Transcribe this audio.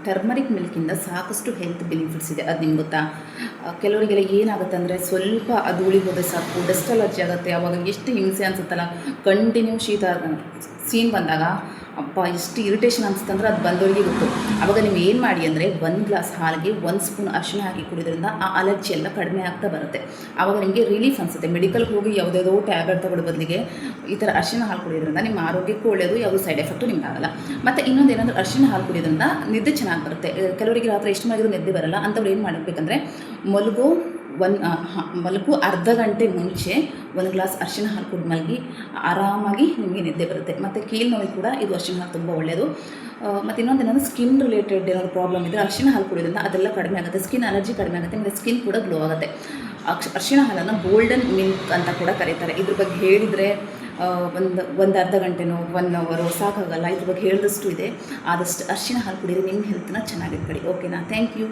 Turmeric ಮಿಲ್ಕಿಂದ ಸಾಕಷ್ಟು health benefits ಇದೆ. ಅದು ನಿಮ್ಗೆ ಗೊತ್ತಾ? ಕೆಲವರಿಗೆಲ್ಲ ಏನಾಗುತ್ತೆ ಅಂದರೆ ಸ್ವಲ್ಪ ಅದು ಉಳಿಬೋದೆ ಸಾಕು, ಡಸ್ಟ್ ಅಲರ್ಜಿ ಆಗುತ್ತೆ. ಆವಾಗ ಎಷ್ಟು ಹಿಂಸೆ ಅನಿಸುತ್ತಲ್ಲ, ಕಂಟಿನ್ಯೂ ಶೀತ ಸೀನ್ ಬಂದಾಗ ಅಪ್ಪ ಎಷ್ಟು ಇರಿಟೇಷನ್ ಅನಿಸುತ್ತೆ ಅಂದರೆ ಅದು ಬಂದವರಿಗೆ ಗೊತ್ತು. ಆವಾಗ ನೀವು ಏನು ಮಾಡಿ ಅಂದರೆ 1 ಗ್ಲಾಸ್ ಹಾಲಿಗೆ 1 ಸ್ಪೂನ್ ಅರಿಶಿನ ಹಾಕಿ ಕುಡಿಯೋದ್ರಿಂದ ಆ ಅಲರ್ಜಿ ಎಲ್ಲ ಕಡಿಮೆ ಆಗ್ತಾ ಬರುತ್ತೆ. ಆವಾಗ ನಿಮಗೆ ರಿಲೀಫ್ ಅನಿಸುತ್ತೆ. ಮೆಡಿಕಲ್ಗೆ ಹೋಗಿ ಯಾವುದಾದೋ ಟ್ಯಾಬ್ಲೆಟ್ ತಗೊಳ್ಳೋ ಬದಲಿಗೆ ಈ ಥರ ಅರಿಶಿನ ಹಾಲು ಕುಡಿಯೋದ್ರಿಂದ ನಿಮ್ಮ ಆರೋಗ್ಯಕ್ಕೂ ಒಳ್ಳೆಯದು, ಯಾವುದೋ ಸೈಡ್ ಎಫೆಕ್ಟು ನಿಮ್ಗೆ ಆಗಲ್ಲ. ಮತ್ತು ಇನ್ನೊಂದು ಏನಂದ್ರೆ ಅರಿಶಿನ ಹಾಲು ಕುಡಿಯೋದ್ರಿಂದ ನಿದ್ದೆ ಚೆನ್ನಾಗಿ ಬರುತ್ತೆ. ಕೆಲವರಿಗೆ ರಾತ್ರಿ ಎಷ್ಟು ಮಾಡಿದ್ರು ನಿದ್ದೆ ಬರಲ್ಲ. ಅಂಥವ್ರು ಏನು ಮಾಡಬೇಕಂದ್ರೆ ಮಲಗು ಅರ್ಧ ಗಂಟೆ ಮುಂಚೆ 1 ಗ್ಲಾಸ್ ಅರಿಶಿನ ಹಾಲು ಕುಡಿದು ಮಲಗಿ ಆರಾಮಾಗಿ ನಿಮಗೆ ನಿದ್ದೆ ಬರುತ್ತೆ. ಮತ್ತು ಕೀಲು ನೋವಿಗೆ ಕೂಡ ಇದು ಅರಿಶಿನ ಹಾಲು ತುಂಬ ಒಳ್ಳೆಯದು. ಮತ್ತು ಇನ್ನೊಂದು ಏನಂದರೆ ಸ್ಕಿನ್ ರಿಲೇಟೆಡ್ ಏನಾದರೂ ಪ್ರಾಬ್ಲಮ್ ಇದ್ದರೆ ಅರಿಶಿನ ಹಾಲು ಕುಡಿಯೋದ್ರಿಂದ ಅದೆಲ್ಲ ಕಡಿಮೆ ಆಗುತ್ತೆ. ಸ್ಕಿನ್ ಅಲರ್ಜಿ ಕಡಿಮೆ ಆಗುತ್ತೆ, ಮತ್ತು ಸ್ಕಿನ್ ಕೂಡ ಗ್ಲೋ ಆಗುತ್ತೆ. ಅರಿಶಿನ ಹಾಲನ್ನು ಗೋಲ್ಡನ್ ಮಿಲ್ಕ್ ಅಂತ ಕೂಡ ಕರೀತಾರೆ. ಇದ್ರ ಬಗ್ಗೆ ಹೇಳಿದರೆ ಒಂದು ಅರ್ಧ ಗಂಟೆನೋ 1 ಅವರೋ ಸಾಕಾಗಲ್ಲ. ಇದ್ರ ಬಗ್ಗೆ ಹೇಳಿದಷ್ಟು ಇದೆ. ಆದಷ್ಟು ಅರಿಶಿನ ಹಾಲು ಕುಡಿಯಿರಿ, ನಿಮ್ಮ ಹೆಲ್ತನ್ನ ಚೆನ್ನಾಗಿಟ್ಕೊಳ್ಳಿ. ಓಕೆನಾ? Thank you.